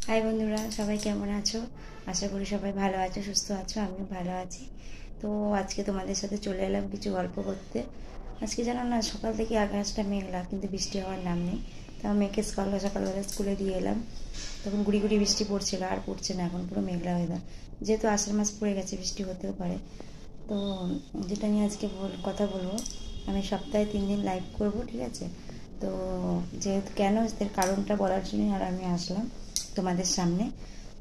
High বন্ধুরা, সবাই কেমন আছো? আশা করি সবাই ভালো আছো, সুস্থ আছো। আমিও ভালো আছি। তো আজকে তোমাদের সাথে চলে এলাম কিছু গল্প করতে। আজকে জানো না, সকাল থেকে আকাশটা মেঘলা, কিন্তু বৃষ্টি হওয়ার নাম নেই। তাও মেয়েকে সকালবেলা স্কুলে দিয়ে এলাম। তখন গুড়ি গুড়ি বৃষ্টি পড়ছিল, আর পড়ছে না, এখন পুরো মেঘলা ওয়েদার। যেহেতু আষাঢ় মাস পড়ে গেছে, বৃষ্টি হতেও পারে। তো যেটা নিয়ে আজকে কথা বলবো, আমি সপ্তাহে 3 দিন লাইভ করব, ঠিক আছে? তো যেহেতু কেন, এর কারণটা বলার জন্যই আর আমি আসলাম তোমাদের সামনে।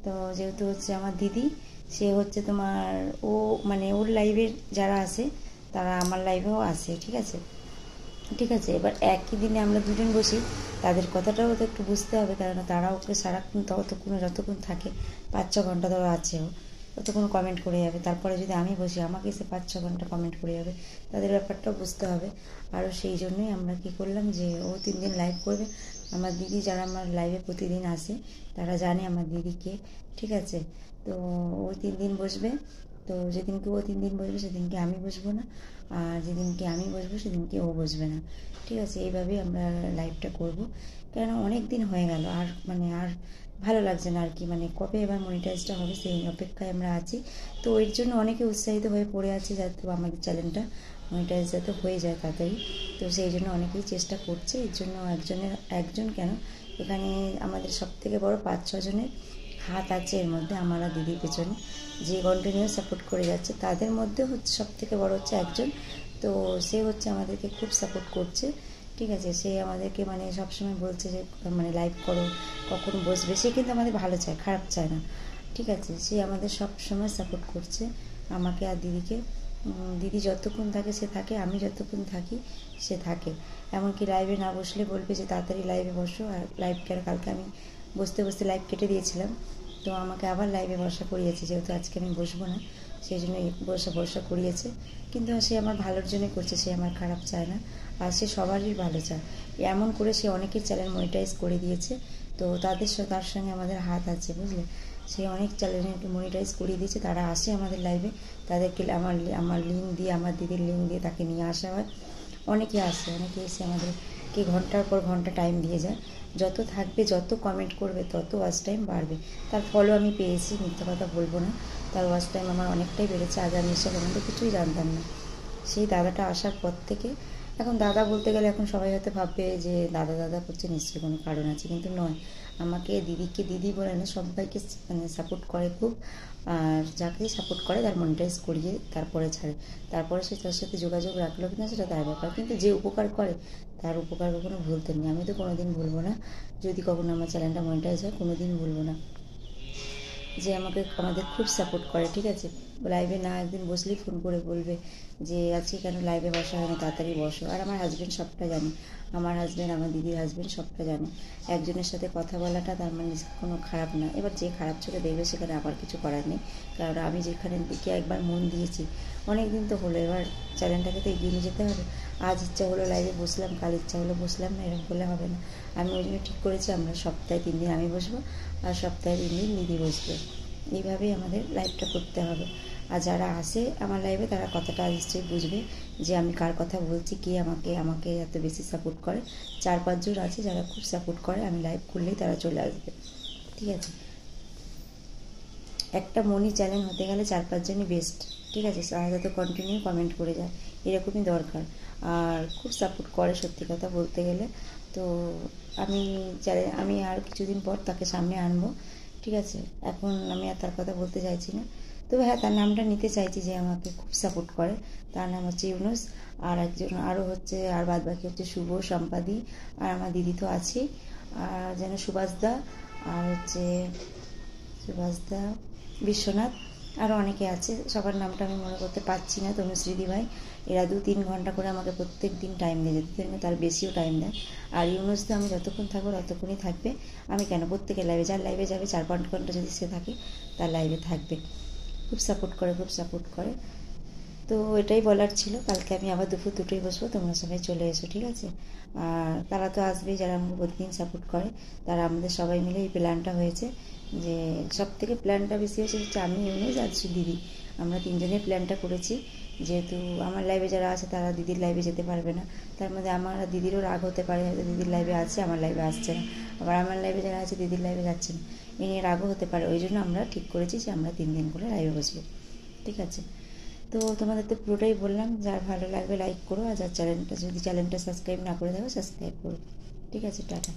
তো যেহেতু হচ্ছে আমার দিদি, সে হচ্ছে তোমার, ও মানে ওর লাইভে যারা আসে তারা আমার লাইভেও আসে, ঠিক আছে? ঠিক আছে, এবার একই দিনে আমরা দুজন বসি, তাদের কথাটাও তো একটু বুঝতে হবে, কারণ তারা ওকে সারাক্ষণ ততক্ষণ যতক্ষণ থাকে 5-6 ঘন্টা ধরো আছেও, ততক্ষণ কমেন্ট করে যাবে। তারপরে যদি আমি বসি, আমাকে এসে 5-6 ঘন্টা কমেন্ট করে যাবে, তাদের ব্যাপারটাও বুঝতে হবে। আরও সেই জন্যই আমরা কী করলাম, যে ও 3 দিন লাইভ করবে। আমার দিদি, যারা আমার লাইভে প্রতিদিন আসে, তারা জানে আমার দিদিকে, ঠিক আছে? তো ও 3 দিন বসবে। তো যেদিনকে ও 3 দিন বসবে, সেদিনকে আমি বসবো না, আর যেদিনকে আমি বসবো সেদিনকে ও বসবে না, ঠিক আছে? এইভাবেই আমরা লাইভটা করব। কেন, অনেক দিন হয়ে গেল, আর আর ভালো লাগছে না আর কি, কবে এবার মনিটাইজটা হবে সেই অপেক্ষায় আমরা আছি। তো এর জন্য অনেকে উৎসাহিত হয়ে পড়ে আছে, যাতে আমাদের চ্যানেলটা মনিটাইজ যাতে হয়ে যায় তাড়াতাড়ি। তো সেই জন্য অনেকেই চেষ্টা করছে। এর জন্য একজন কেন, এখানে আমাদের সবথেকে বড় 5-6 জনের হাত আছে এর মধ্যে, আমার আর দিদির পেছনে যে কন্টিনিউ সাপোর্ট করে যাচ্ছে। তাদের মধ্যে হচ্ছে সবথেকে বড় হচ্ছে একজন। তো সে হচ্ছে আমাদেরকে খুব সাপোর্ট করছে, ঠিক আছে? সে আমাদেরকে সবসময় বলছে যে লাইভ করো, কখন বসবে। সে কিন্তু আমাদের ভালো চায়, খারাপ চায় না, ঠিক আছে? সে আমাদের সব সময় সাপোর্ট করছে, আমাকে আর দিদিকে। দিদি যতক্ষণ থাকে সে থাকে, আমি যতক্ষণ থাকি সে থাকে। এমনকি লাইভে না বসলে বলবে যে তাড়াতাড়ি লাইভে বসো। আর লাইভকে আর কালকে আমি বসতে বসতে লাইভ কেটে দিয়েছিলাম, তো আমাকে আবার লাইভে বসা করিয়েছে, যেহেতু আজকে আমি বসবো না সেই জন্য বসা করিয়েছে। কিন্তু সে আমার ভালোর জন্য করছে, সে আমার খারাপ চায় না, আর সে সবারই ভালো চায়। এমন করে সে অনেকের চ্যানেল মনিটাইজ করে দিয়েছে। তো তার সঙ্গে আমাদের হাত আছে, বুঝলে? সে অনেক চ্যানেলকে মনিটাইজ করিয়ে দিয়েছে, তারা আসে আমাদের লাইভে, তাদেরকে আমার লিঙ্ক দিয়ে, আমার দিদির লিঙ্ক দিয়ে তাকে নিয়ে আসা হয়। অনেকে আসে, অনেকে এসে আমাদেরকে ঘন্টার পর ঘন্টা টাইম দিয়ে যায়। যত থাকবে, যত কমেন্ট করবে, তত ওয়াচ টাইম বাড়বে। তার ফলও আমি পেয়েছি, মিথ্যা কথা বলবো না। তার ওয়াচ টাইম আমার অনেকটাই বেড়েছে। আগে আমি এসব সম্বন্ধে কিছুই জানতাম না। সেই দাদাটা আসার পর থেকে, এখন দাদা বলতে গেলে এখন সবাই হয়তো ভাববে যে দাদা দাদা করছে, নিশ্চয়ই কোনো কারণ আছে, কিন্তু নয়। আমাকে দিদিকে দিদি বলে না, সবাইকে সাপোর্ট করে খুব। আর যাকেই সাপোর্ট করে তার মনিটাইজ করিয়ে তারপরে ছাড়ে। তারপরে সে তার সাথে যোগাযোগ রাখলো কিনা সেটা তার ব্যাপার, কিন্তু যে উপকার করে তার উপকার কখনো ভুলতে নেই। আমি তো কোনোদিন ভুলবো না, যদি কখনো আমার চ্যানেলটা মনিটাইজ হয়, কোনোদিন ভুলবো না। যে আমাদের খুব সাপোর্ট করে, ঠিক আছে? লাইভে না একদিন বসলেই ফোন করে বলবে যে আজকে কেন লাইভে বসা হয় না, তাড়াতাড়ি বসো। আর আমার হাজব্যান্ড সবটা জানে, আমার হাজব্যান্ড, আমার দিদির হাজব্যান্ড সবটা জানে। একজনের সাথে কথা বলাটা তার কোনো খারাপ না। এবার যে খারাপ চোখে দেখবে সেখানে আবার কিছু করার নেই, কারণ আমি যেখানের দিকে একবার মন দিয়েছি, অনেক দিন তো হলো, এবার চ্যানেলটাকে তো এগিয়ে নিয়ে যেতে হবে। আজ ইচ্ছা হলো লাইভে বসলাম, কাল ইচ্ছা হলো বসলাম না, এরকম করলে হবে না। আমি ওই জন্য ঠিক করেছি, আমরা সপ্তাহে 3 দিন আমি বসবো, আর সপ্তাহে 3 দিন দিদি বসবে। এইভাবেই আমাদের লাইভটা করতে হবে। আর যারা আসে আমার লাইভে, তারা কথাটা নিশ্চয়ই বুঝবে যে আমি কার কথা বলছি, কে আমাকে এত বেশি সাপোর্ট করে। 4-5 জন আছে যারা খুব সাপোর্ট করে, আমি লাইভ করলেই তারা চলে আসবে, ঠিক আছে? একটা মনি চ্যানেল হতে গেলে 4-5 জনই বেস্ট, ঠিক আছে? তারা যাতে কন্টিনিউ কমেন্ট করে যায়, এরকমই দরকার। আর খুব সাপোর্ট করে, সত্যি কথা বলতে গেলে। তো আমি আর কিছুদিন পর তাকে সামনে আনবো, ঠিক আছে? এখন আমি আর তার কথা বলতে চাইছি না। তবে হ্যাঁ, তার নামটা নিতে চাইছি, যে আমাকে খুব সাপোর্ট করে। তার নাম হচ্ছে ইউনুস। আর একজন আরও হচ্ছে, আর বাদ বাকি হচ্ছে শুভ, সম্পাদি, আর আমার দিদি তো আছেই। আর যেন সুভাষদা, আর হচ্ছে সুভাষদা, বিশ্বনাথ, আরও অনেকে আছে, সবার নামটা আমি মনে করতে পারছি না। তনুশ্রী ভাই, এরা 2-3 ঘন্টা করে আমাকে প্রত্যেক দিন টাইম দিয়ে যেতে, তার বেশিও টাইম দেয়। আর ইউনুস তো আমি যতক্ষণ থাকবো ততক্ষণই থাকবে। আমি কেন, প্রত্যেকের লাইভে, যার লাইভে যাবে 4-5 ঘন্টা যদি সে থাকে, তার লাইভে থাকবে। খুব সাপোর্ট করে, খুব সাপোর্ট করে। তো এটাই বলার ছিল। কালকে আমি আবার দুপুর 2টোয় বসবো, তোমরা সবাই চলে এসো, ঠিক আছে? আর তারা তো আসবেই, যারা আমাকে প্রতিদিন সাপোর্ট করে। তারা আমাদের সবাই মিলে এই প্ল্যানটা হয়েছে, যে সব থেকে প্ল্যানটা বেশি হচ্ছে আমি, ইউনুস আর দিদি, আমরা 3 জনের প্ল্যানটা করেছি। যেহেতু আমার লাইভে যারা আছে তারা দিদির লাইভে যেতে পারবে না, তার মধ্যে আমার দিদিরও রাগ হতে পারে, হয়তো দিদির লাইভে আছে আমার লাইভে আসছে না, আবার আমার লাইভে যারা আছে দিদির লাইভে যাচ্ছে না, এ নিয়ে রাগও হতে পারে। ওই জন্য আমরা ঠিক করেছি যে আমরা 3 দিন করে লাইভে বসবো, ঠিক আছে? তো তোমাদের তো পুরোটাই বললাম, যার ভালো লাগবে লাইক করো, আর যার চ্যানেলটা যদি চ্যানেলটা সাবস্ক্রাইব না করে থাকো সাবস্ক্রাইব করো, ঠিক আছে? টাটা।